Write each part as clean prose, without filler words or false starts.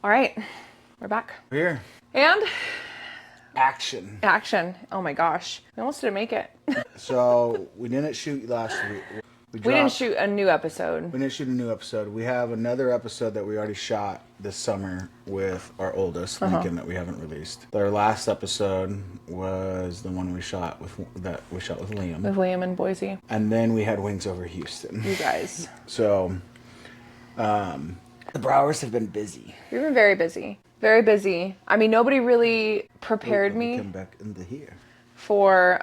All right, we're back. We're here. And Action. action. Oh my gosh. We almost didn't make it. So we didn't shoot last week. We didn't shoot a new episode. We didn't shoot a new episode. We have another episode that we already shot this summer with our oldest, Lincoln, that we haven't released. Our last episode was the one we shot with Liam. With Liam and Boise. And then we had Wings Over Houston. You guys. So, the Browers have been busy. We've been very busy. Very busy. I mean, nobody really prepared me Come back into here. for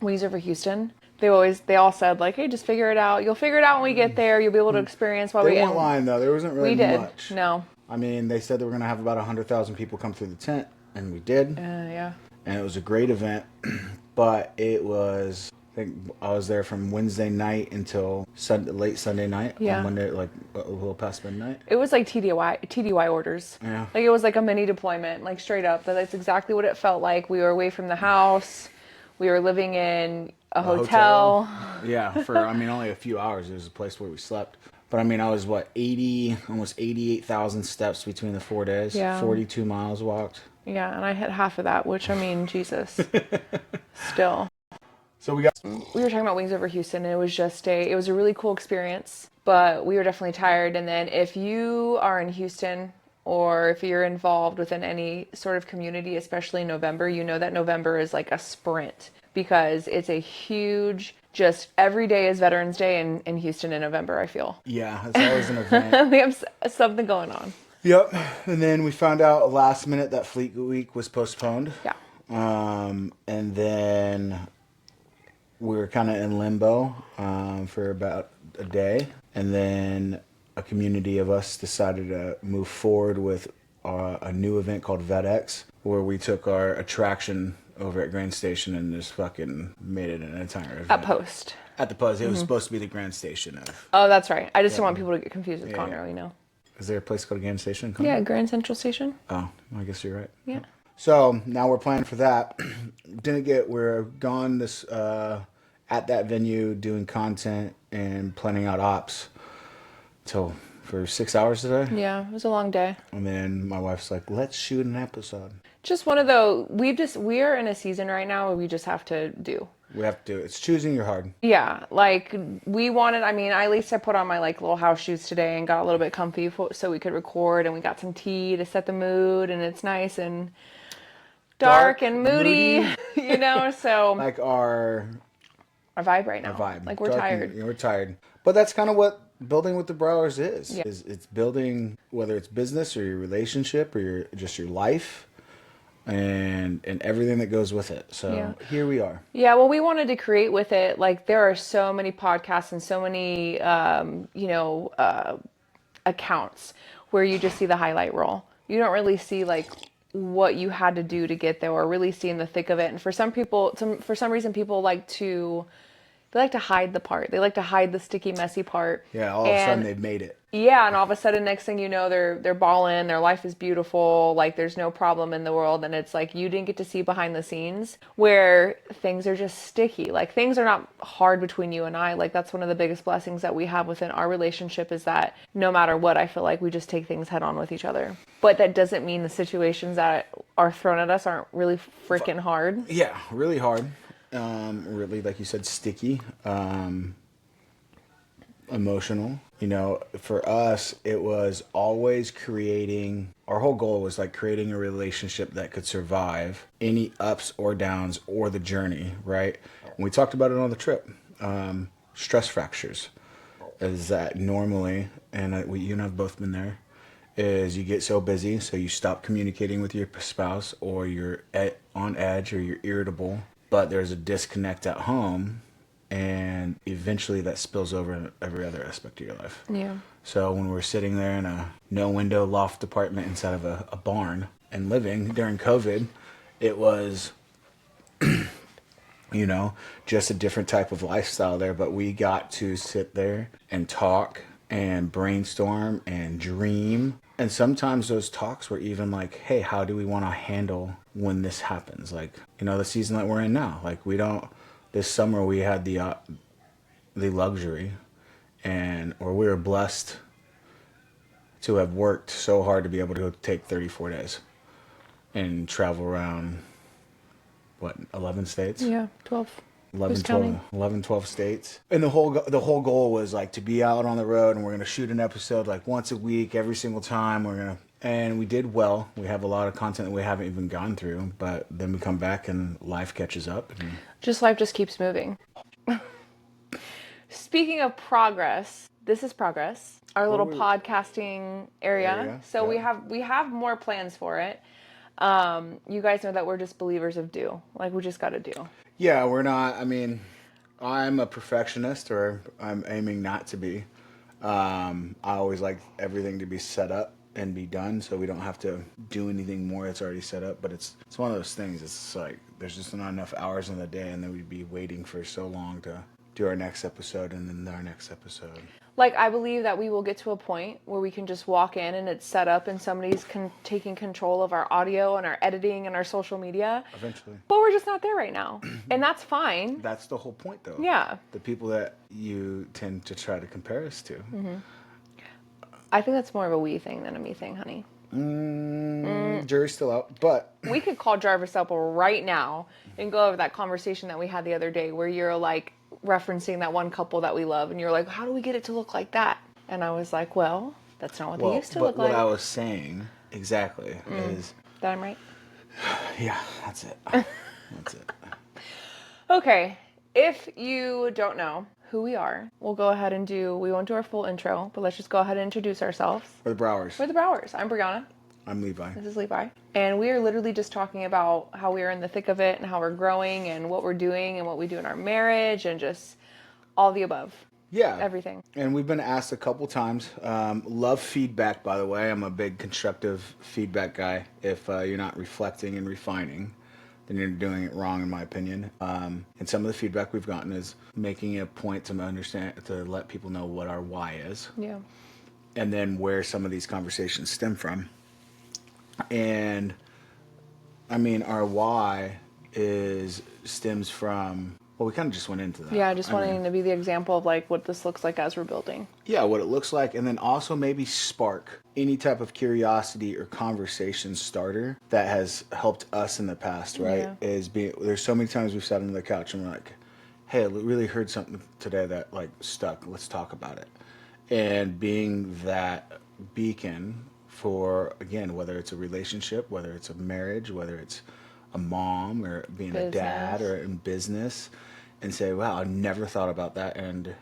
Wings Over Houston. They all said, like, hey, just figure it out. You'll figure it out when we get there. You'll be able to experience while They weren't lying, though. There wasn't really much. No. I mean, they said they were going to have about 100,000 people come through the tent, and we did. Yeah. And it was a great event, but it was, I think I was there from Wednesday night until late Sunday night. Yeah. On Monday, like a little past midnight. It was like TDY orders. Yeah. Like, it was like a mini deployment, like straight up. That's exactly what it felt like. We were away from the house. We were living in a hotel. Yeah, for, I mean, only a few hours. It was a place where we slept. But I mean, I was, almost 88,000 steps between the 4 days. Yeah. 42 miles walked. Yeah, and I hit half of that, which, I mean, Jesus. Still. So we got... We were talking about Wings Over Houston, and it was a really cool experience, but we were definitely tired. And then if you are in Houston, or if you're involved within any sort of community, especially in November, you know that November is like a sprint because it's a huge, just every day is Veterans Day in Houston in November, I feel. Yeah, it's always an event. We have something going on. Yep. And then we found out last minute that Fleet Week was postponed. Yeah. And then we were kind of in limbo for about a day. And then a community of us decided to move forward with a new event called VetX, where we took our attraction over at Grand Station and just fucking made it an entire event. At Post. At the Post. It was supposed to be the Grand Station of... Oh, that's right. I just don't want people to get confused with Conroe, you know. Is there a place called Grand Station? Yeah, Grand Central Station. Oh, I guess you're right. Yeah. So now we're planning for that. We're gone this at that venue doing content and planning out ops for 6 hours today. Yeah, it was a long day. And then my wife's like, let's shoot an episode. Just one of those, we are in a season right now where we just have to do. We have to do it. It's choosing your hard. Yeah, like at least I put on my like little house shoes today and got a little bit comfy so we could record, and we got some tea to set the mood, and it's nice and dark and moody. You know, so like our vibe right now. Our vibe. Like we're tired. We're tired. But that's kind of what building with the Browers is. Yeah. It's building, whether it's business or your relationship or your life. And everything that goes with it. So Here we are. Yeah, well, we wanted to create with it. Like, there are so many podcasts and so many, accounts where you just see the highlight reel. You don't really see like what you had to do to get there, or really see in the thick of it. And for some reason, people like to hide the part. They like to hide the sticky, messy part. Yeah, all of a sudden they've made it. Yeah, and all of a sudden, next thing you know, they're balling. Their life is beautiful. Like, there's no problem in the world, and it's like you didn't get to see behind the scenes where things are just sticky. Like, things are not hard between you and I. Like, that's one of the biggest blessings that we have within our relationship, is that no matter what, I feel like we just take things head on with each other. But that doesn't mean the situations that are thrown at us aren't really freaking hard. Yeah, really hard. Really, like you said, sticky. Emotional. You know, for us, it was always our whole goal was like creating a relationship that could survive any ups or downs or the journey, right? And we talked about it on the trip. Stress fractures is that normally, and you and I have both been there, is you get so busy, so you stop communicating with your spouse, or you're on edge, or you're irritable, but there's a disconnect at home. And eventually that spills over in every other aspect of your life. Yeah. So when we're sitting there in a no-window loft apartment inside of a barn and living during COVID, it was, just a different type of lifestyle there. But we got to sit there and talk and brainstorm and dream. And sometimes those talks were even like, hey, how do we want to handle when this happens? Like, the season that we're in now. Like, this summer we had the luxury, or we were blessed to have worked so hard to be able to take 34 days and travel around, what, 11 states? Yeah, 12. 11, Who's 12, counting? 11, 12 states. And the whole goal was like to be out on the road, and we're going to shoot an episode like once a week, every single time. And we did well. We have a lot of content that we haven't even gone through, but then we come back and life catches up. And Life just keeps moving. Speaking of progress, this is progress. Our little podcasting area. So yeah. we have more plans for it. You guys know that we're just believers of do. Like we just got to do. Yeah, we're not, I mean, I'm a perfectionist, or I'm aiming not to be. I always like everything to be set up and be done, so we don't have to do anything more that's already set up. But it's one of those things. It's like there's just not enough hours in the day, and then we'd be waiting for so long to do our next episode and then our next episode. Like I believe that we will get to a point where we can just walk in and it's set up and somebody's taking control of our audio and our editing and our social media. Eventually. But we're just not there right now. And that's fine. That's the whole point, though. Yeah. The people that you tend to try to compare us to. Mm-hmm. I think that's more of a we thing than a me thing, honey. Jury's still out, but we could call Jarvis up right now and go over that conversation that we had the other day where you're like referencing that one couple that we love and you're like, how do we get it to look like that? And I was like, well, that's not what they used to look like. What I was saying exactly is that I'm right? Yeah, that's it. That's it. Okay, if you don't know who we are, we'll go ahead and we won't do our full intro, but let's just go ahead and introduce ourselves. We're the Browers. We're the Browers. I'm Brianna. I'm Levi. This is Levi. And we are literally just talking about how we are in the thick of it and how we're growing and what we're doing and what we do in our marriage and just all the above. Yeah. Everything. And we've been asked a couple times. Love feedback, by the way. I'm a big constructive feedback guy. If you're not reflecting and refining, then you're doing it wrong, in my opinion. And some of the feedback we've gotten is making it a point to understand, to let people know what our why is. Yeah. And then where some of these conversations stem from. And I mean, our why stems from, well, we kind of just went into that. Yeah, just wanting to be the example of like what this looks like as we're building. Yeah, what it looks like, and then also maybe spark any type of curiosity or conversation starter that has helped us in the past, right? Yeah. There's so many times we've sat on the couch and we're like, hey, I really heard something today that like stuck. Let's talk about it. And being that beacon for, again, whether it's a relationship, whether it's a marriage, whether it's a mom or being a dad or in business, and say, wow, I never thought about that. And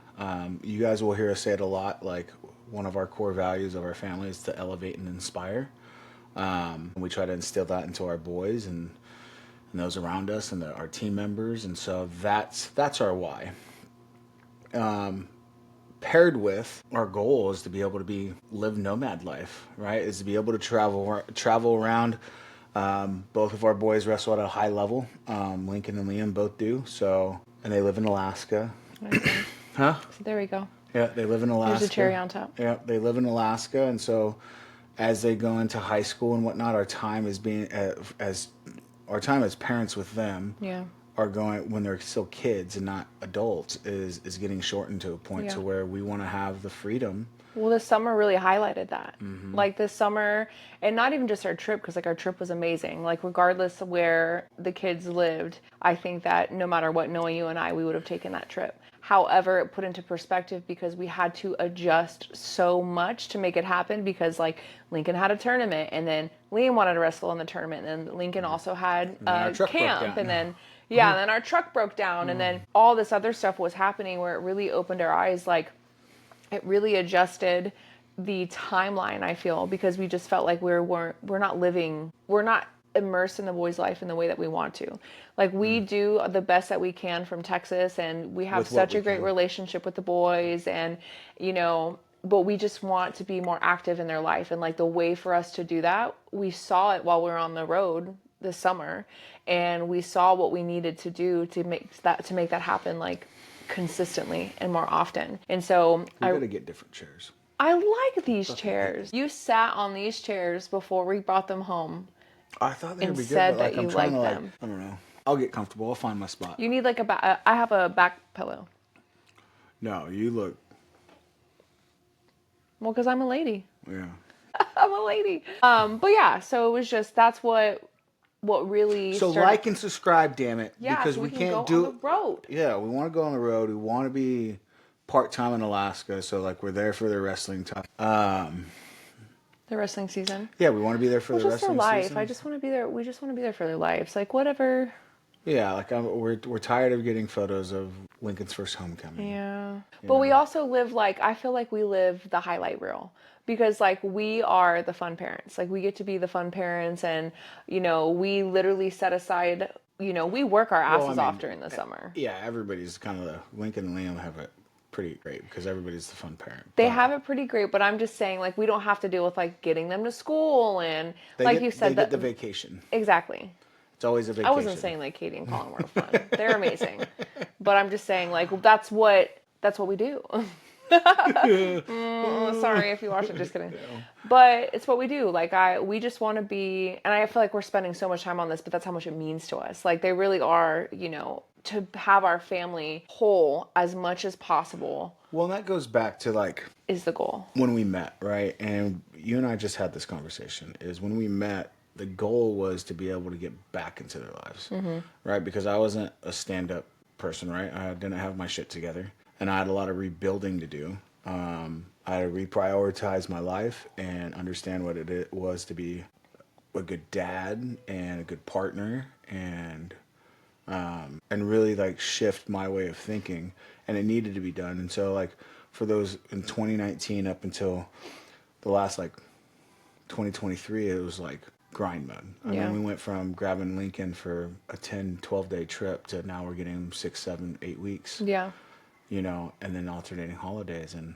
you guys will hear us say it a lot, like one of our core values of our family is to elevate and inspire. And we try to instill that into our boys and those around us and our team members. And so that's our why. Paired with our goal is to be able to live nomad life, right? Is to be able to travel around. Both of our boys wrestle at a high level. Lincoln and Liam both do. So, and they live in Alaska. Huh? So there we go. Yeah, they live in Alaska. There's a cherry on top. Yeah, they live in Alaska, and so as they go into high school and whatnot, our time as parents with them. Yeah. Are going when they're still kids and not adults is getting shortened to a point to where we want to have the freedom. Well, this summer really highlighted that. Mm-hmm. Like this summer, and not even just our trip, because like our trip was amazing. Like regardless of where the kids lived, I think that no matter what, knowing you and I, we would have taken that trip. However, it put into perspective because we had to adjust so much to make it happen because like Lincoln had a tournament and then Liam wanted to wrestle in the tournament and Lincoln also had a camp and then and then our truck broke down and then all this other stuff was happening where it really opened our eyes. Like it really adjusted the timeline, I feel, because we just felt like we're not immersed in the boys' life in the way that we want to. Like we do the best that we can from Texas and we have such a great relationship with the boys and, you know, but we just want to be more active in their life. And like the way for us to do that, we saw it while we were on the road this summer and we saw what we needed to do to make that happen like consistently and more often. And so we gotta get different chairs. I like these chairs. You sat on these chairs before we brought them home. I thought they would be good, said but like, that you I'm trying to like them. I don't know. I'll get comfortable. I'll find my spot. You need like I have a back pillow. No, you look. Well, because I'm a lady. Yeah. I'm a lady. But yeah, so it was just that's what really So started. like and subscribe, damn it, Yeah, because so we we can can't go on the do. road. Yeah, we want to go on the road. We want to be part time in Alaska, so like we're there for the wrestling time. The wrestling season. Yeah, we want to be there for Well, the just their wrestling life. I seasons. just want to be there. We just want to be there for their lives. Like whatever. Yeah, like we're tired of getting photos of Lincoln's first homecoming. Yeah. But we also live like I feel like we live the highlight reel because like we are the fun parents. Like we get to be the fun parents and we literally set aside, we work our Well, I asses off mean, during the summer. yeah, everybody's kind of the Lincoln and Liam have it pretty great because everybody's the fun parent. They But have it pretty great, but I'm just saying like we don't have to deal with like getting them to school and like you they said get that the vacation. exactly. It's always a I wasn't vacation. saying like Katie and Colin were fun. They're amazing. But I'm just saying like that's what we do. Sorry if you watch it, just kidding. But it's what we do. Like we just want to be, and I feel like we're spending so much time on this, but that's how much it means to us. Like they really are, to have our family whole as much as possible Well, and that goes back to like is the goal. when we met, right? And you and I just had this conversation. Is when we met, the goal was to be able to get back into their lives, right? Because I wasn't a stand-up person, right? I didn't have my shit together, and I had a lot of rebuilding to do. I had to reprioritize my life and understand what it was to be a good dad and a good partner and really like shift my way of thinking, and it needed to be done. And so like for those in 2019 up until the last like 2023, it was like grind mode. I Yeah. mean, we went from grabbing Lincoln for a 10-12 day trip to now we're getting 6 7 8 weeks, Yeah. and then alternating holidays. And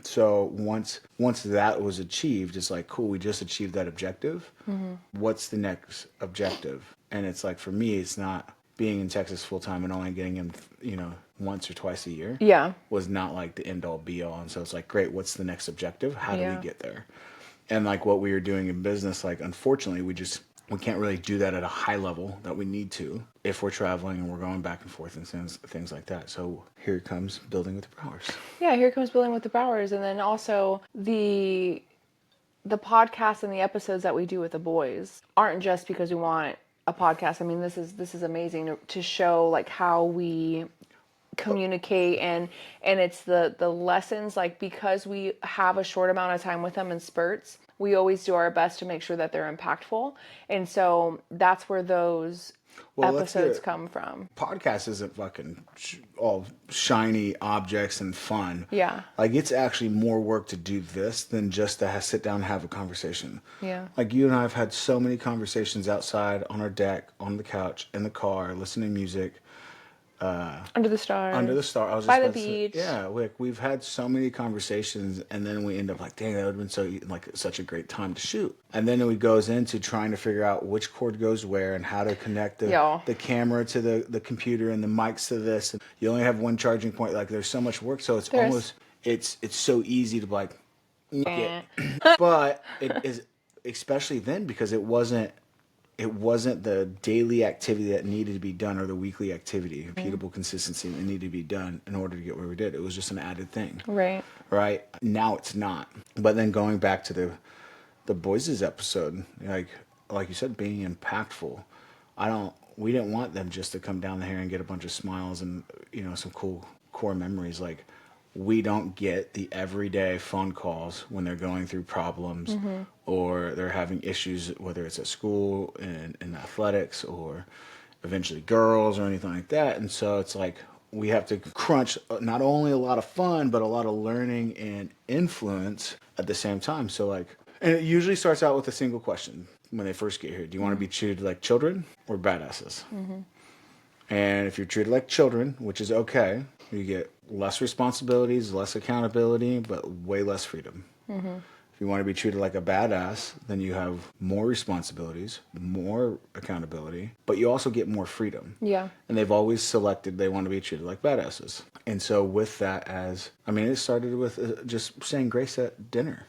so once that was achieved, it's like, cool, we just achieved that objective. What's the next objective? And it's like, for me, it's not being in Texas full time and only getting him, once or twice a year. Yeah. Was not like the end all be all. And so it's like, great, what's the next objective? How do we Yeah. get there? And like what we were doing in business, like unfortunately, we can't really do that at a high level that we need to if we're traveling and we're going back and forth and things like that. So here comes building with the Browers. Yeah, here comes Building with the Browers, and then also the podcast and the episodes that we do with the boys aren't just because we want a podcast. I mean, this is amazing to show like how we communicate and it's the lessons, like because we have a short amount of time with them in spurts, we always do our best to make sure that they're impactful. And so that's where those episodes come from. Podcast isn't fucking all shiny objects and fun. Yeah. Like it's actually more work to do this than just to sit down and have a conversation. Yeah. Like you and I have had so many conversations outside, on our deck, on the couch, in the car, listening to music. Under the stars. Under the star. I was By just the about to say- beach. yeah, like we've had so many conversations, and then we end up like, dang, that would have been such a great time to shoot. And then it goes into trying to figure out which cord goes where and how to connect the camera to the computer and the mics to this. And you only have one charging point. Like there's so much work, so it's so easy to like, but it is especially then because it wasn't the daily activity that needed to be done or the weekly activity, repeatable consistency that needed to be done in order to get where we did. It was just an added thing. Right. Right? Now it's not. But then going back to the Boys' episode, like you said, being impactful. We didn't want them just to come down here and get a bunch of smiles and, some cool core memories. Like, we don't get the everyday phone calls when they're going through problems or they're having issues, whether it's at school in athletics or eventually girls or anything like that. And so it's like we have to crunch not only a lot of fun, but a lot of learning and influence at the same time. So like, and it usually starts out with a single question when they first get here. Do you want to be treated like children or badasses? And if you're treated like children, which is okay, you get less responsibilities, less accountability, but way less freedom. If you want to be treated like a badass, then you have more responsibilities, more accountability, but you also get more freedom. Yeah. And they've always selected they want to be treated like badasses. And so with that it started with just saying grace at dinner.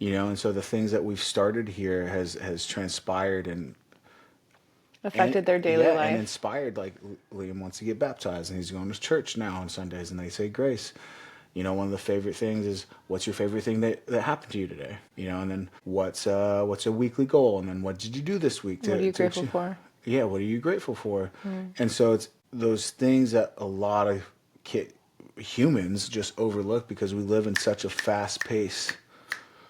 And so the things that we've started here has transpired and Affected their daily life. And inspired. Like Liam wants to get baptized and he's going to church now on Sundays and they say grace, You know, one of the favorite things is, what's your favorite thing that happened to you today? You know, and then what's a weekly goal? And then what did you do this week? What are you grateful for? Yeah, what are you grateful for? And so it's those things that a lot of humans just overlook because we live in such a fast-paced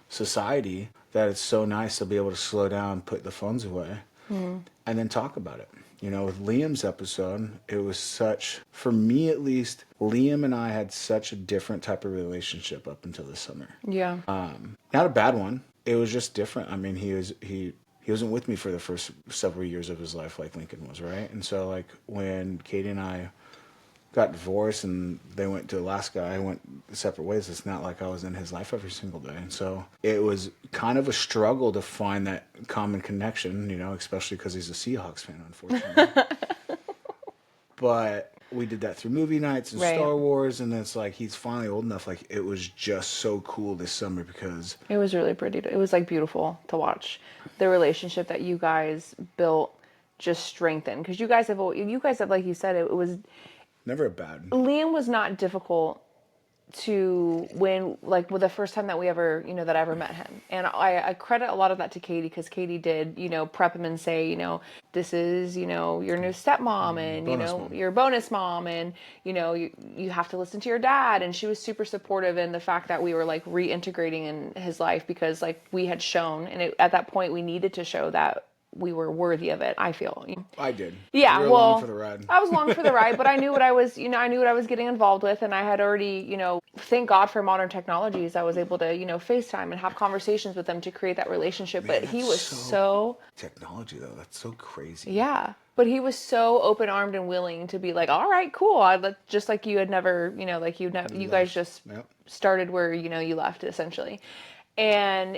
society that it's so nice to be able to slow down, put the phones away, and then talk about it. You know, with Liam's episode, it was such, for me at least, Liam and I had such a different type of relationship up until this summer. Yeah. Not a bad one. It was just different. I mean, he wasn't with me for the first several years of his life like Lincoln was, right? And so, like, when Katie and I got divorced and they went to Alaska, I went separate ways. It's not like I was in his life every single day. And so it was kind of a struggle to find that common connection, you know, especially because he's a Seahawks fan, unfortunately. But we did that through movie nights and Right. Star Wars, and it's like he's finally old enough. Like, it was just so cool this summer because It was really pretty. It was like beautiful to watch. The relationship that you guys built just strengthened because you guys have, like you said, it was, never a bad. Liam was not difficult to when, like, with the first time that we ever, you know, that I ever met him. And I credit a lot of that to Katie because Katie did, you know, prep him and say, you know, this is, you know, your new stepmom and, you Bonus know, mom. your bonus mom and, you know, you have to listen to your dad. And she was super supportive in the fact that we were like reintegrating in his life because like we had shown, and at that point we needed to show that we were worthy of it, I feel. I did. Yeah, You were well, along for the ride. I was along for the ride, but I knew what I was, you know, I knew what I was getting involved with, and I had already, you know, thank God for modern technologies. I was able to, you know, FaceTime and have conversations with them to create that relationship. Man, but he that's was so, technology though. That's so crazy. yeah. But he was so open armed and willing to be like, all right, cool. Just like you had never, you know, like you guys just Yep. started where, you know, you left essentially. And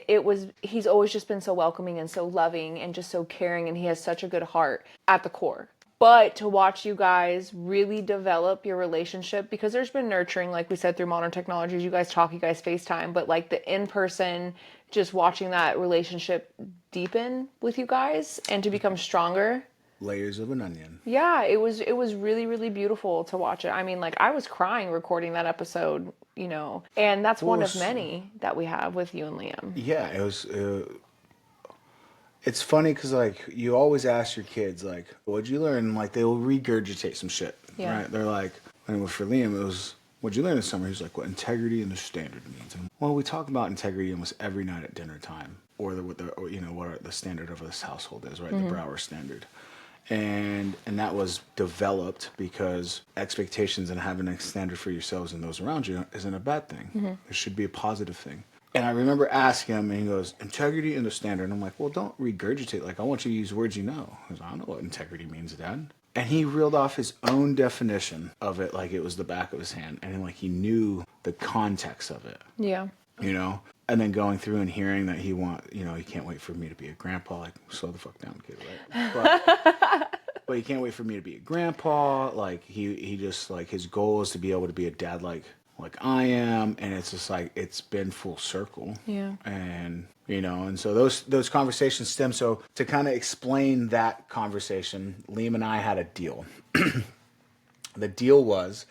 he's always just been so welcoming and so loving and just so caring. And he has such a good heart at the core. But to watch you guys really develop your relationship, because there's been nurturing, like we said, through modern technologies, you guys talk, you guys FaceTime, but like the in-person, just watching that relationship deepen with you guys and to become stronger. Layers of an onion. Yeah, it was really, really beautiful to watch it. I mean, like I was crying recording that episode, you know, and that's one of many that we have with you and Liam. Yeah, it was. It's funny because like you always ask your kids like, "What'd you learn?" And, like they'll regurgitate some shit. Yeah. Right? They're like, and for Liam, it was, "What'd you learn this summer?" He's like, "What integrity and the standard means." And well, we talk about integrity almost every night at dinner time, or you know what the standard of this household is, right? The Brower standard. And that was developed because expectations and having a standard for yourselves and those around you isn't a bad thing. It should be a positive thing. And I remember asking him, and he goes, integrity and the standard. And I'm like, well, don't regurgitate. Like, I want you to use words you know. He goes, I don't know what integrity means, Dad. And he reeled off his own definition of it like it was the back of his hand. And like he knew the context of it. Yeah. You know? And then going through and hearing that he can't wait for me to be a grandpa. Like, slow the fuck down, kid, right? But he can't wait for me to be a grandpa. Like, he just, like, his goal is to be able to be a dad like I am. And it's just, like, it's been full circle. Yeah. And, you know, and so those conversations stem. So to kind of explain that conversation, Liam and I had a deal. The deal was,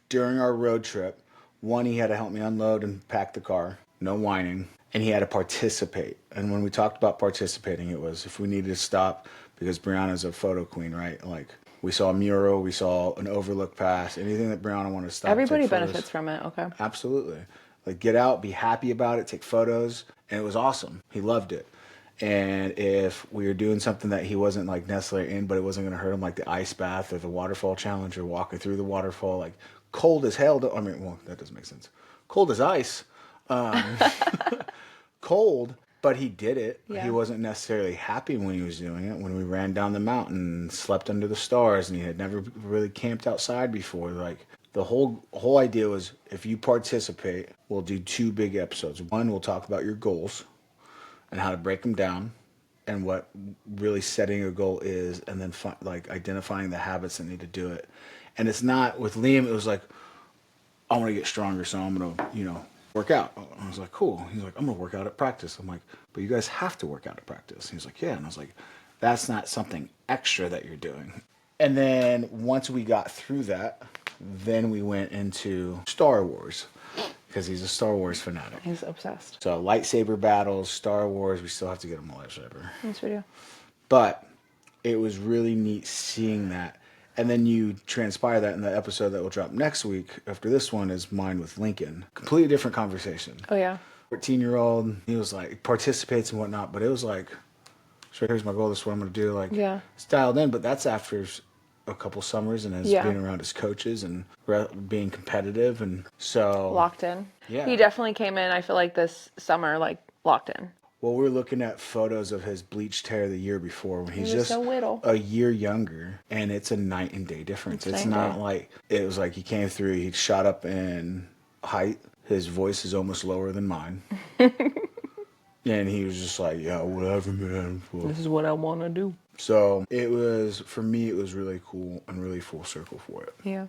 during our road trip, one, he had to help me unload and pack the car. No whining. And he had to participate. And when we talked about participating, it was if we needed to stop, because Brianna's a photo queen, right? Like, we saw a mural, we saw an overlook pass, anything that Brianna wanted to stop. Everybody take photos. benefits from it. Okay. Absolutely. Like, get out, be happy about it, take photos. And it was awesome. He loved it. And if we were doing something that he wasn't, like, necessarily in, but it wasn't going to hurt him, like the ice bath or the waterfall challenge or walking through the waterfall, like, cold as hell. I mean, well, that doesn't make sense. Cold as ice. Cold, but he did it. Yeah. He wasn't necessarily happy when he was doing it. When we ran down the mountain, slept under the stars, and he had never really camped outside before. Like, the whole idea was, if you participate, we'll do 2 big episodes. One, we'll talk about your goals and how to break them down and what really setting a goal is, and then like identifying the habits that need to do it. And it's not with Liam. It was like, I want to get stronger, so I'm gonna, work out. I was like, cool. He's like, I'm gonna work out at practice. I'm like, but you guys have to work out at practice. He was like, yeah. And I was like, that's not something extra that you're doing. And then once we got through that, then we went into Star Wars. because he's a Star Wars fanatic. He's obsessed. So lightsaber battles, Star Wars, we still have to get him a lightsaber. Yes, we do. But it was really neat seeing that. And then you transpire that in the episode that will drop next week after this one is mine with Lincoln. Completely different conversation. Oh, yeah. 14-year-old, he was like, participates and whatnot, but it was like, so here's my goal, this is what I'm going to do. Like, Yeah. it's dialed in, but that's after a couple summers and his being around his coaches and being competitive. And so. Locked in. Yeah. He definitely came in, I feel like this summer, like locked in. Well, we're looking at photos of his bleached hair the year before when he's just so little. a year younger, and it's a night and day difference. It's not like it was like he came through, he shot up in height. His voice is almost lower than mine. And he was just like, yeah, whatever, man. Well, This is what I want to do. so it was, for me, it was really cool and really full circle for it. Yeah.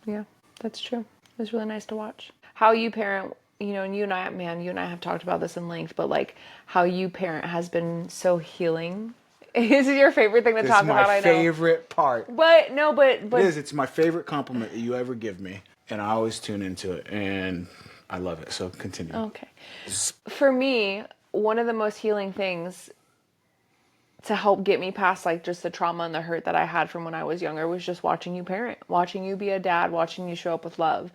Yeah, that's true. It was really nice to watch. How you parent, you know, and you and I have talked about this in length, but like how you parent has been so healing. Is it your favorite thing to talk about? I know. It's my favorite part. But no, but It is. It's my favorite compliment that you ever give me, and I always tune into it, and I love it. So continue. okay. For me, one of the most healing things to help get me past like just the trauma and the hurt that I had from when I was younger was just watching you parent, watching you be a dad, watching you show up with love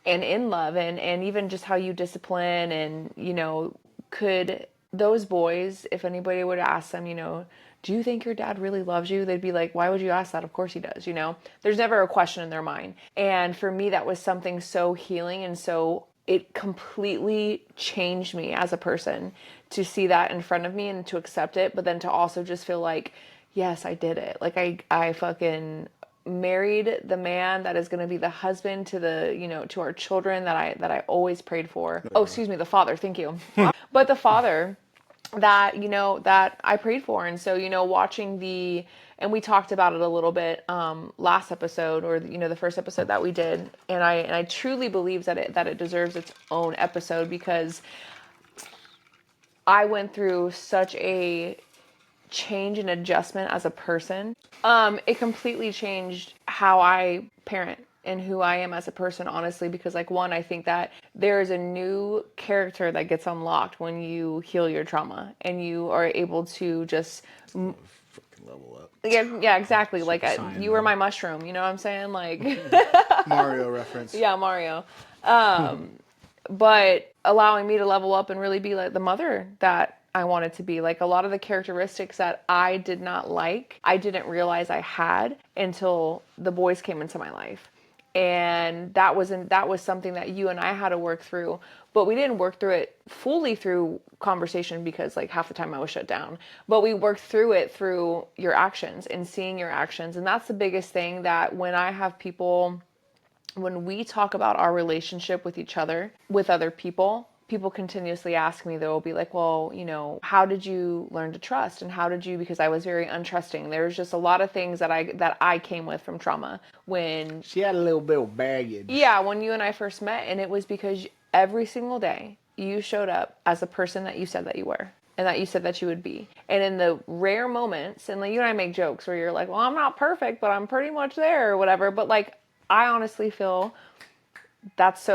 and in love, and even just how you discipline. And, you know, could those boys, if anybody would ask them, you know, do you think your dad really loves you? They'd be like, why would you ask that? Of course he does. You know, there's never a question in their mind. And for me, that was something so healing. And so it completely changed me as a person to see that in front of me and to accept it. But then to also just feel like, yes, I did it. Like I fucking married the man that is going to be the husband to the, you know, to our children that I always prayed for. Oh, excuse me. The father. Thank you. But the father that, you know, that I prayed for. And so, you know, watching and we talked about it a little bit last episode, or, you know, the first episode that we did. And I truly believe that it deserves its own episode, because I went through such a change and adjustment as a person. It completely changed how I parent and who I am as a person, honestly, because like, one, I think that there is a new character that gets unlocked when you heal your trauma and you are able to just Level up. yeah, exactly. Like Saiyan, you were my mushroom, you know what I'm saying? Like Mario reference. yeah, Mario. But allowing me to level up and really be like the mother that I wanted to be. Like a lot of the characteristics that I did not like, I didn't realize I had until the boys came into my life. And that was something that you and I had to work through, but we didn't work through it fully through conversation, because like half the time I was shut down, but we worked through it through your actions and seeing your actions. And that's the biggest thing, that when I have people, when we talk about our relationship with each other, with other people continuously ask me, they'll be like, well, you know, how did you learn to trust? And how did you, because I was very untrusting. There's just a lot of things that I came with from trauma when She had a little bit of baggage. yeah, when you and I first met. And it was because every single day you showed up as a person that you said that you were and that you said that you would be. And in the rare moments, and like you and I make jokes where you're like, well, I'm not perfect, but I'm pretty much there or whatever. But like, I honestly feel that's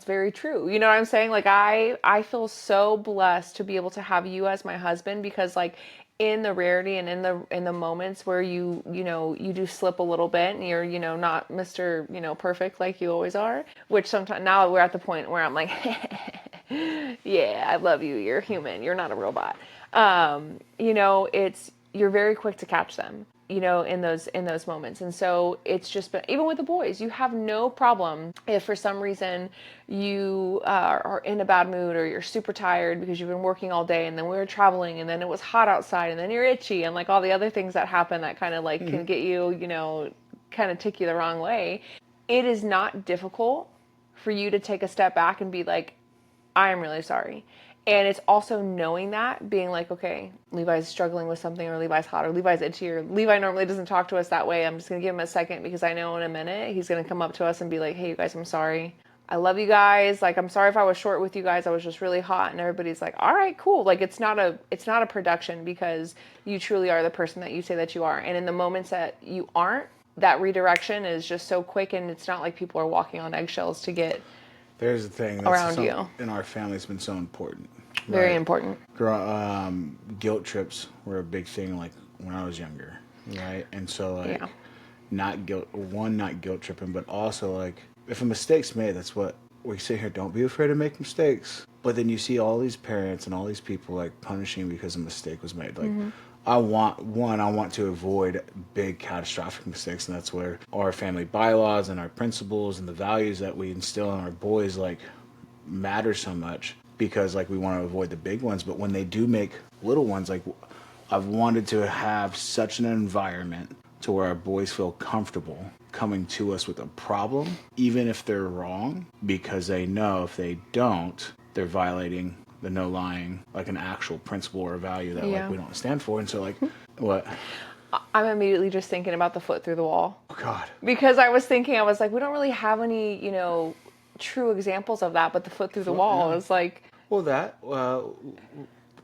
very true. You know what I'm saying? Like I feel so blessed to be able to have you as my husband, because like in the rarity and in the moments where you know, you do slip a little bit and you're, you know, not Mr., you know, perfect like you always are, which sometimes now we're at the point where I'm like, yeah, I love you. You're human. You're not a robot. You know, you're very quick to catch them, you know, in those moments. And so it's just been, even with the boys, you have no problem if for some reason you are in a bad mood or you're super tired because you've been working all day, and then we were traveling, and then it was hot outside, and then you're itchy, and like all the other things that happen that kind of like can get you, you know, kind of tick you the wrong way. It is not difficult for you to take a step back and be like, I am really sorry. And it's also knowing that, being like, okay, Levi's struggling with something, or Levi's hot, or Levi's itchy, or Levi normally doesn't talk to us that way. I'm just going to give him a second, because I know in a minute he's going to come up to us and be like, hey, you guys, I'm sorry. I love you guys. Like, I'm sorry if I was short with you guys. I was just really hot. And everybody's like, all right, cool. Like, it's not a production, because you truly are the person that you say that you are. And in the moments that you aren't, that redirection is just so quick, and it's not like people are walking on eggshells to get There's the thing around you. in our family has been so important. Very Right? important. Guilt trips were a big thing, like when I was younger, right? And so like, Yeah. not guilt tripping, but also like, if a mistake's made, that's what we say here. Don't be afraid to make mistakes. But then you see all these parents and all these people like punishing because a mistake was made. Like, I want to avoid big catastrophic mistakes, and that's where our family bylaws and our principles and the values that we instill in our boys like matter so much, because like we want to avoid the big ones. But when they do make little ones, like I've wanted to have such an environment to where our boys feel comfortable coming to us with a problem, even if they're wrong, because they know if they don't, they're violating the no lying, like an actual principle or value that Yeah. like we don't stand for. And so like, what? I'm immediately just thinking about the foot through the wall. Oh God. Because I was like, we don't really have any, true examples of that, but the foot through the wall is like, Well,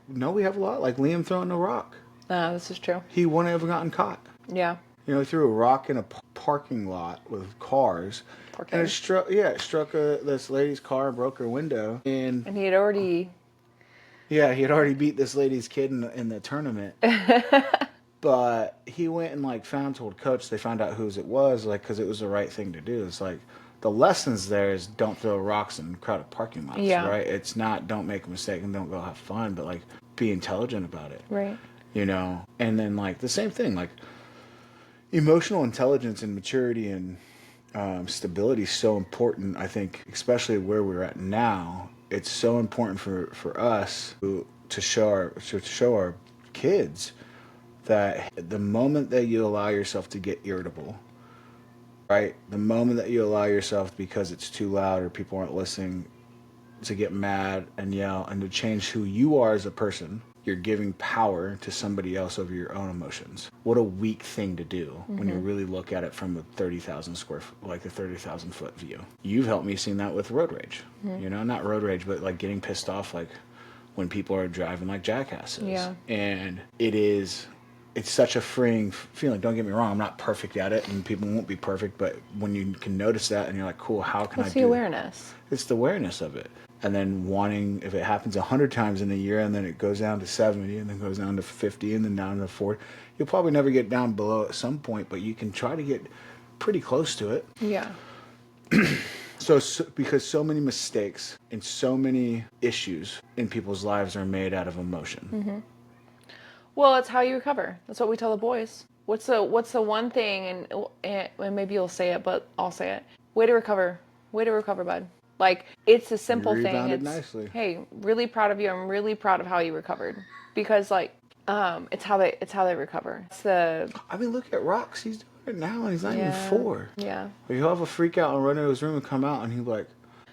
no, we have a lot. Like Liam throwing a rock. this is true. He wouldn't have gotten caught. Yeah. He threw a rock in a parking lot with cars. Poor And kid. it struck this lady's car and broke her window. And And he had already, he had already beat this lady's kid in the tournament. But he went and like told coach. They found out whose it was, like, because it was the right thing to do. It's like the lessons there is don't throw rocks in crowded parking lots, Yeah. right? It's not don't make a mistake and don't go have fun, but like be intelligent about it, right. And then like the same thing, like emotional intelligence and maturity and stability is so important. I think, especially where we're at now, it's so important for us to show our kids that the moment that you allow yourself to get irritable, right? The moment that you allow yourself, because it's too loud or people aren't listening, to get mad and yell and to change who you are as a person, you're giving power to somebody else over your own emotions. What a weak thing to do when you really look at it from a 30,000 foot view. You've helped me see that with road rage. Not road rage, but like getting pissed off, like when people are driving like jackasses. Yeah. And it's such a freeing feeling. Don't get me wrong, I'm not perfect at it, and people won't be perfect, but when you can notice that and you're like, cool, how can What's I the do awareness? It's the awareness of it. And then wanting, if it happens 100 times in a year and then it goes down to 70 and then goes down to 50 and then down to 40, you'll probably never get down below at some point, but you can try to get pretty close to it. Yeah. So because so many mistakes and so many issues in people's lives are made out of emotion. Well, it's how you recover. That's what we tell the boys. What's the one thing, and maybe you'll say it, but I'll say it. Way to recover, bud. Like, it's a simple thing. Rebounded It's, nicely. hey, really proud of you. I'm really proud of how you recovered, because like, it's how they recover. It's the I mean, look at Rox. He's doing it now and he's not even 4. Yeah. But he'll have a freak out and run into his room and come out and he'll be like,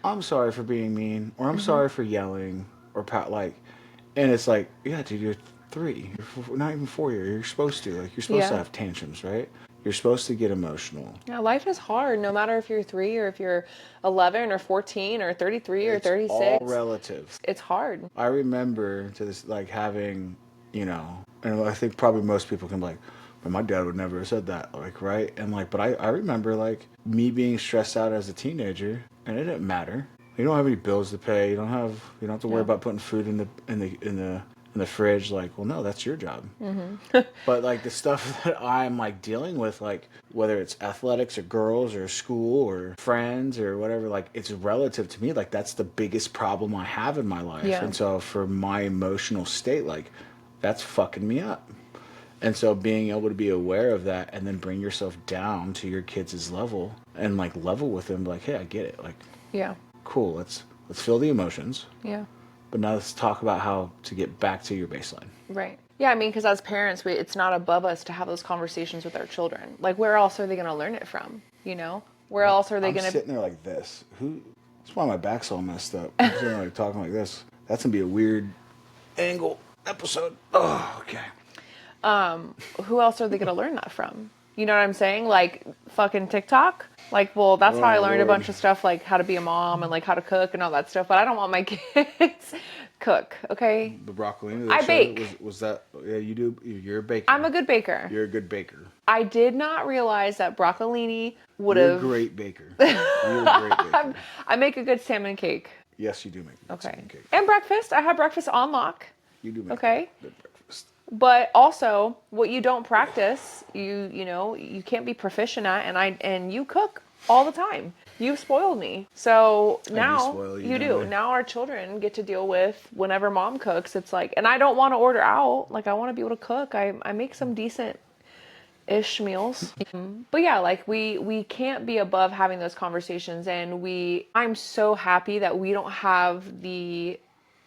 I'm sorry for being mean, or I'm sorry for yelling, or and it's like, yeah, dude, you're 3. You're not even 4 years. You're supposed to. Like, you're supposed to Yeah. have tantrums, right? You're supposed to get emotional. Yeah, life is hard, no matter if you're 3 or if you're 11 or 14 or 33 or 36. All relative. It's hard. I remember to this, like, having, and I think probably most people can be like, but my dad would never have said that, like, right? And like, but I remember like me being stressed out as a teenager, and it didn't matter. You don't have any bills to pay. You don't have to worry about putting food in the fridge. Like, well, no, that's your job. But like the stuff that I'm like dealing with, like whether it's athletics or girls or school or friends or whatever, like it's relative to me. Like that's the biggest problem I have in my life. Yeah. And so for my emotional state, like that's fucking me up. And so being able to be aware of that and then bring yourself down to your kids' level and like level with them, like, hey, I get it. Like, Yeah. cool. Let's feel the emotions. Yeah. But now let's talk about how to get back to your baseline. Right. Yeah, I mean, because as parents, it's not above us to have those conversations with our children. Like, where else are they going to learn it from? Where else are they I'm going to... sitting there like this. That's why my back's all messed up. I'm sitting there like talking like this. That's going to be a weird angle episode. Oh, okay. Who else are they going to learn that from? You know what I'm saying? Like, fucking TikTok? Like, well, that's how I learned a bunch of stuff, like how to be a mom and like how to cook and all that stuff. But I don't want my kids cook, okay? The broccolini. I bake. Was that? Yeah, you do. You're a baker. I'm a good baker. You're a good baker. I did not realize that broccolini would You're a have. great baker. You're a great baker. I make a good salmon cake. Yes, you do make a good Okay. salmon cake. And breakfast. I have breakfast on lock. You do make Okay. a good breakfast. But also, what you don't practice, you know, you can't be proficient at, and you cook all the time. You've spoiled me. So now spoil you, you don't do. I? Now our children get to deal with whenever mom cooks. It's like, and I don't want to order out. Like I want to be able to cook. I make some decent ish meals. But yeah, like we can't be above having those conversations, and I'm so happy that we don't have the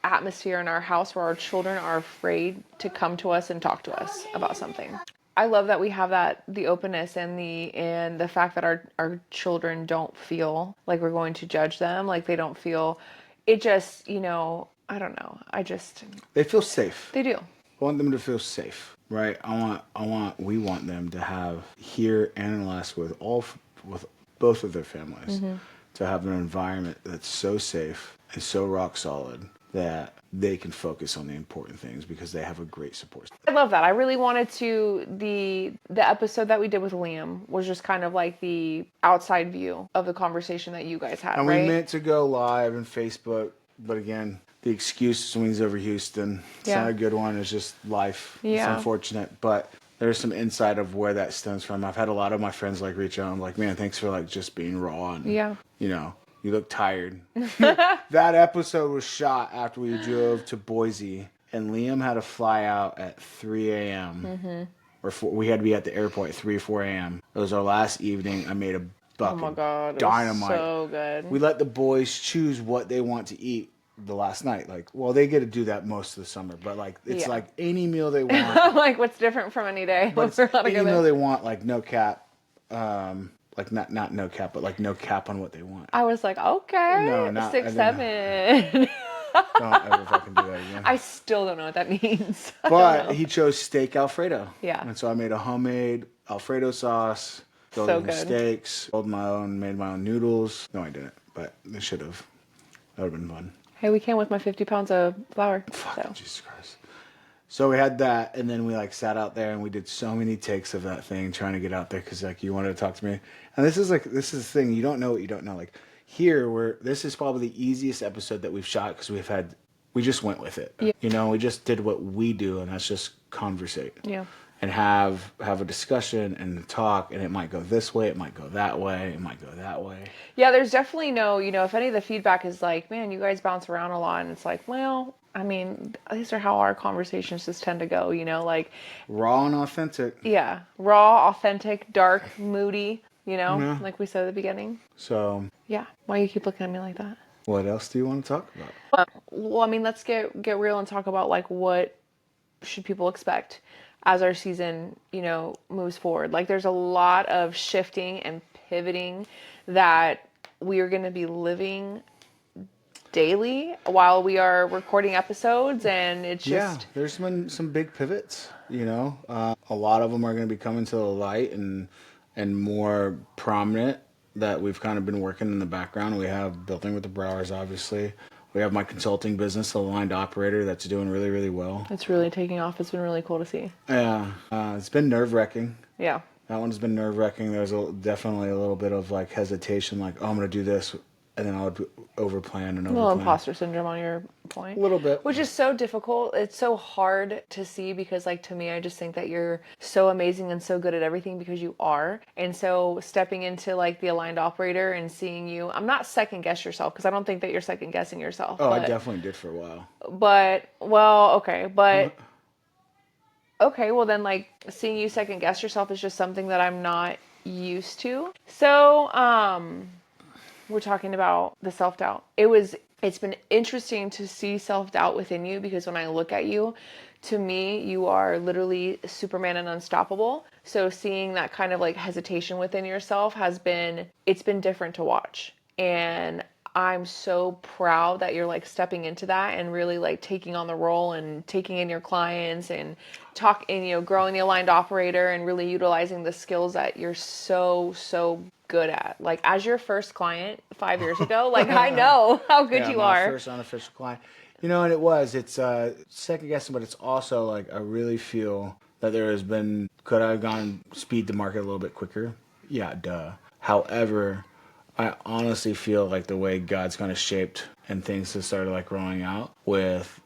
atmosphere in our house where our children are afraid to come to us and talk to us about something. I love that we have the openness and the fact that our children don't feel like we're going to judge them, like they don't feel it. Just, you know, I don't know. They feel safe. They do. I want them to feel safe, right? We want them to have here and in Alaska with both of their families to have an environment that's so safe and so rock solid that they can focus on the important things because they have a great support. I love that. I really wanted to the episode that we did with Liam was just kind of like the outside view of the conversation that you guys had, And right? we meant to go live on Facebook, but again, the excuse swings over Houston. It's Yeah. not a good one. It's just life. Yeah. It's unfortunate, but there's some insight of where that stems from. I've had a lot of my friends like reach out. I'm like, man, thanks for like just being raw and Yeah. you know, you look tired. That episode was shot after we drove to Boise, and Liam had to fly out at 3 a.m. We had to be at the airport at 3 or 4 a.m. It was our last evening. I made a bucket Oh my God. It was dynamite. so good. We let the boys choose what they want to eat the last night. Like, well, they get to do that most of the summer, but like, it's Yeah. like any meal they want. Like what's different from any day? But We're not any together. meal they want, like no cap. Like not no cap, but like no cap on what they want. I was like, okay, No, not- 6, I didn't 7. Don't ever fucking do that again. I still don't know what that means. I don't But know. he chose steak Alfredo. Yeah. And so I made a homemade Alfredo sauce, So grilled good. steaks, made my own noodles. No, I didn't, but I should have. That would have been fun. Hey, we came with my 50 pounds of flour. Fuck, So. Jesus Christ. So we had that, and then we like sat out there and we did so many takes of that thing trying to get out there because like you wanted to talk to me. And this is the thing, you don't know what you don't know. Like here, this is probably the easiest episode that we've shot because we just went with it. Yeah. You know, we just did what we do, and that's just conversate. Yeah. And have a discussion and talk, and it might go this way, it might go that way, it might go that way. Yeah, there's definitely no, you know, if any of the feedback is like, man, you guys bounce around a lot, and it's like, well, I mean, these are how our conversations just tend to go, you know, like, Raw and authentic. yeah, raw, authentic, dark, moody, you know, Yeah. like we said at the beginning. So Yeah. Why you keep looking at me like that? what else do you want to talk about? Well, I mean, let's get real and talk about like what should people expect as our season, you know, moves forward. Like there's a lot of shifting and pivoting that we are going to be living daily while we are recording episodes, and it's just Yeah, there's been some big pivots, you know. A lot of them are going to be coming to the light and more prominent that we've kind of been working in the background. We have Building with the Browers, obviously. We have my consulting business, The Aligned Operator, that's doing really, really well. it's really taking off. It's been really cool to see. Yeah, it's been nerve-wracking. Yeah. That one's been nerve-wracking. There's definitely a little bit of like hesitation, like, oh, I'm going to do this, and then I would overplan and A little overplan. imposter syndrome on your point. A little bit. Which is so difficult. It's so hard to see because, like, to me, I just think that you're so amazing and so good at everything because you are. And so stepping into, like, the Aligned Operator and seeing you, I'm not second guess yourself because I don't think that you're second guessing yourself. Oh, but, I definitely did for a while. But, well, okay. But, okay, well, then, like, seeing you second guess yourself is just something that I'm not used to. So, we're talking about the self-doubt. It's been interesting to see self-doubt within you because when I look at you, to me, you are literally Superman and unstoppable. So seeing that kind of like hesitation within yourself it's been different to watch. And I'm so proud that you're like stepping into that and really like taking on the role and taking in your clients and growing the Aligned Operator and really utilizing the skills that you're so good at. Like as your first client 5 years ago, like I know how good Yeah, you my are. first unofficial client. And it's second guessing, but it's also like I really feel that there has been, could I have gone speed the market a little bit quicker? Yeah, duh. However, I honestly feel like the way God's kind of shaped and things have started like rolling out with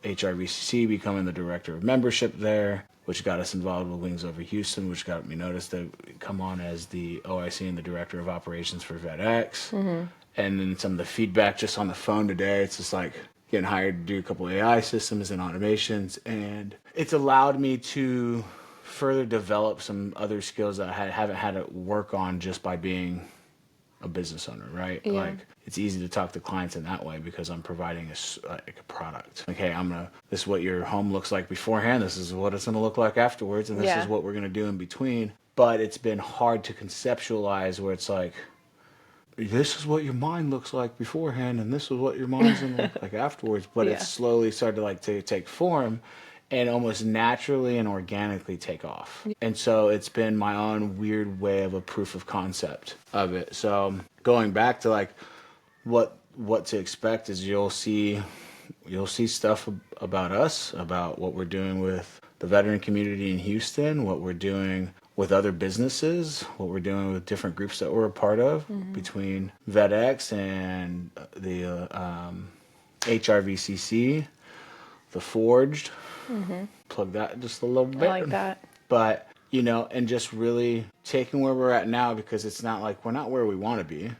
HRVCC becoming the director of membership there, which got us involved with Wings Over Houston, which got me noticed to come on as the OIC and the director of operations for VetX. And then some of the feedback just on the phone today, it's just like getting hired to do a couple AI systems and automations. And it's allowed me to further develop some other skills that I haven't had to work on just by being a business owner, right? Yeah. Like it's easy to talk to clients in that way because I'm providing like a product. Like, hey, this is what your home looks like beforehand. This is what it's going to look like afterwards. And this is what we're going to do in between. But it's been hard to conceptualize where it's like, this is what your mind looks like beforehand, and this is what your mind's going to look like afterwards. But it's slowly started to like to take form and almost naturally and organically take off. And so it's been my own weird way of a proof of concept of it. So going back to like what to expect is you'll see stuff about us, about what we're doing with the veteran community in Houston, what we're doing with other businesses, what we're doing with different groups that we're a part of, between VetX and the HRVCC, the Forged. Plug that just a little bit. I like that. But, and just really taking where we're at now, because it's not like we're not where we want to be,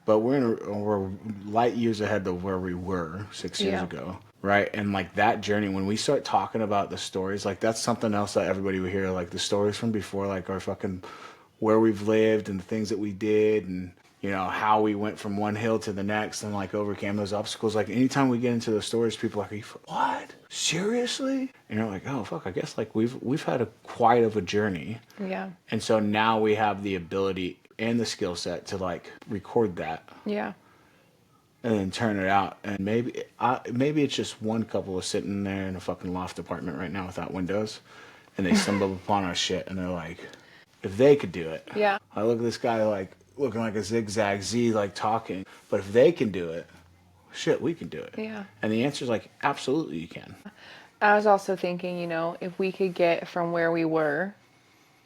but we're light years ahead of where we were 6 years ago. Right. And like that journey, when we start talking about the stories, like that's something else that everybody would hear, like the stories from before, like our fucking where we've lived and the things that we did and, how we went from one hill to the next and like overcame those obstacles. Like anytime we get into those stories, people are like, what? Seriously? And you're like, oh, fuck, I guess like we've had quite of a journey. Yeah. And so now we have the ability and the skill set to like record that. Yeah. And then turn it out, and maybe it's just one couple is sitting there in a fucking loft apartment right now without windows, and they stumble upon our shit, and they're like, if they could do it, I look at this guy like looking like a zigzag Z, like talking, but if they can do it, shit, we can do it. Yeah. And the answer is like, absolutely, you can. I was also thinking, if we could get from where we were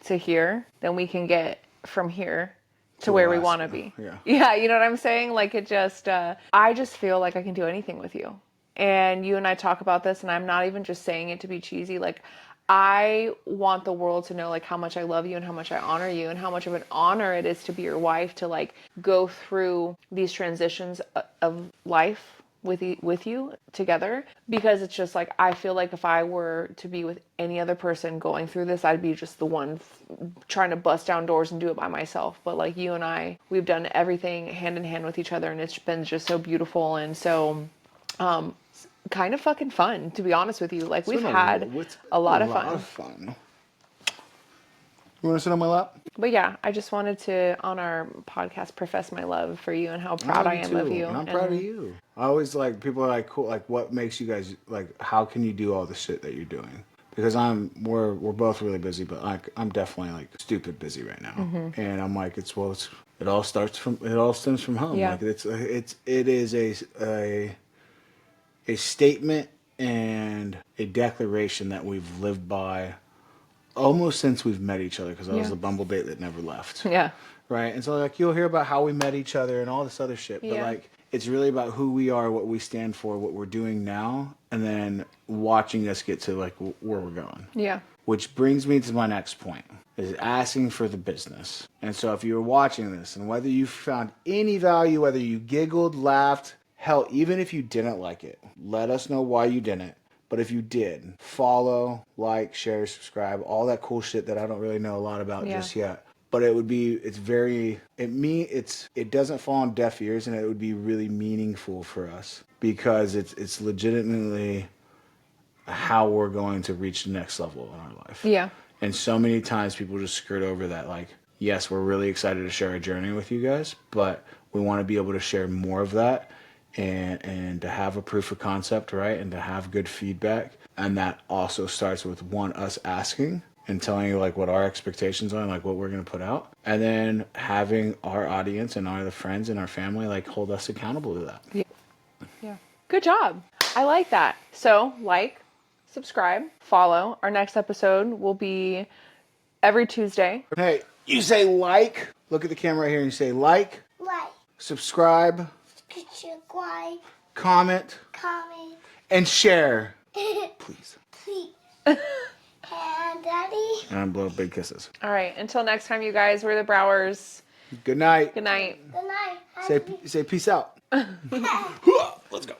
to here, then we can get from here to where we want to be. Yeah, you know what I'm saying? Like it just, I just feel like I can do anything with you. And you and I talk about this, and I'm not even just saying it to be cheesy. Like I want the world to know like how much I love you and how much I honor you and how much of an honor it is to be your wife, to like go through these transitions of life with you together, because it's just like I feel like if I were to be with any other person going through this, I'd be just the one trying to bust down doors and do it by myself. But like you and I, we've done everything hand in hand with each other, and it's been just so beautiful and so kind of fucking fun, to be honest with you. Like we've had a lot of fun. You want to sit on my lap? But yeah, I just wanted to, on our podcast, profess my love for you and how proud I am of you. And I'm proud of you. I always like, people are like, cool, like what makes you guys, like how can you do all the shit that you're doing? Because we're both really busy, but like I'm definitely like stupid busy right now. And I'm like, it all stems from home. Yeah. Like it is a statement and a declaration that we've lived by almost since we've met each other, because I was the bumble bait that never left. Yeah. Right. And so like you'll hear about how we met each other and all this other shit, but like it's really about who we are, what we stand for, what we're doing now, and then watching us get to like where we're going. Yeah. Which brings me to my next point, is asking for the business. And so if you're watching this, and whether you found any value, whether you giggled, laughed, hell, even if you didn't like it, let us know why you didn't. But if you did, follow, like, share, subscribe, all that cool shit that I don't really know a lot about just yet. But it doesn't fall on deaf ears, and it would be really meaningful for us, because it's legitimately how we're going to reach the next level in our life. Yeah. And so many times people just skirt over that, like, yes, we're really excited to share our journey with you guys, but we want to be able to share more of that. And to have a proof of concept, right? And to have good feedback. And that also starts with us asking and telling you like what our expectations are and like what we're going to put out. And then having our audience and the friends and our family like hold us accountable to that. Yeah. Good job. I like that. So, like, subscribe, follow. Our next episode will be every Tuesday. Hey, you say like. Look at the camera right here and you say like, subscribe, comment, and share. Please. And Daddy. And blow big kisses. All right. Until next time, you guys, we're the Browers. Good night. Good night. Good night. Say peace out. Let's go.